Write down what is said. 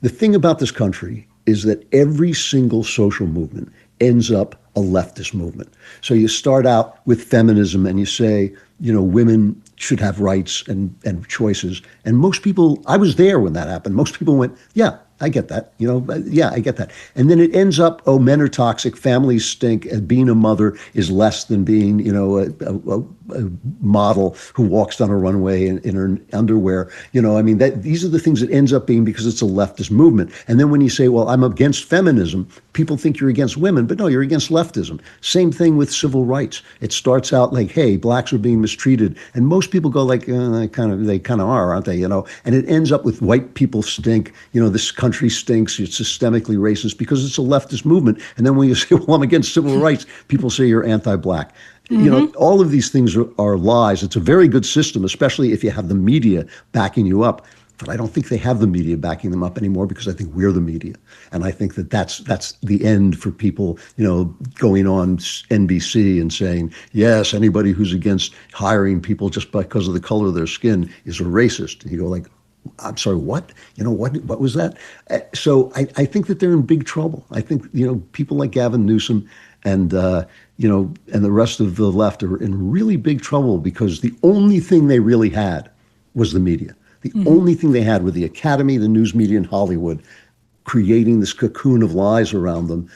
the thing about this country is that every single social movement ends up a leftist movement. So you start out with feminism and you say, women should have rights and choices. And most people, I was there when that happened. Most people went, yeah, I get that. Yeah, I get that. And then it ends up, men are toxic, families stink, and being a mother is less than being, a model who walks down a runway in her underwear. These are the things it ends up being because it's a leftist movement. And then when you say, well, I'm against feminism, people think you're against women, but no, you're against leftism. Same thing with civil rights. It starts out like, hey, blacks are being mistreated. And most people go like, they kind of are, aren't they? And it ends up with white people stink. This country stinks. It's systemically racist because it's a leftist movement. And then when you say, well, I'm against civil rights, people say you're anti-black. All of these things are lies. It's a very good system, especially if you have the media backing you up. But I don't think they have the media backing them up anymore because I think we're the media. And I think that's the end for people, going on NBC and saying, yes, anybody who's against hiring people just because of the color of their skin is a racist. And you go like, I'm sorry, what? What was that? So I think that they're in big trouble. I think, people like Gavin Newsom and the rest of the left are in really big trouble because the only thing they really had was the media. The only thing they had were the Academy, the news media, and Hollywood creating this cocoon of lies around them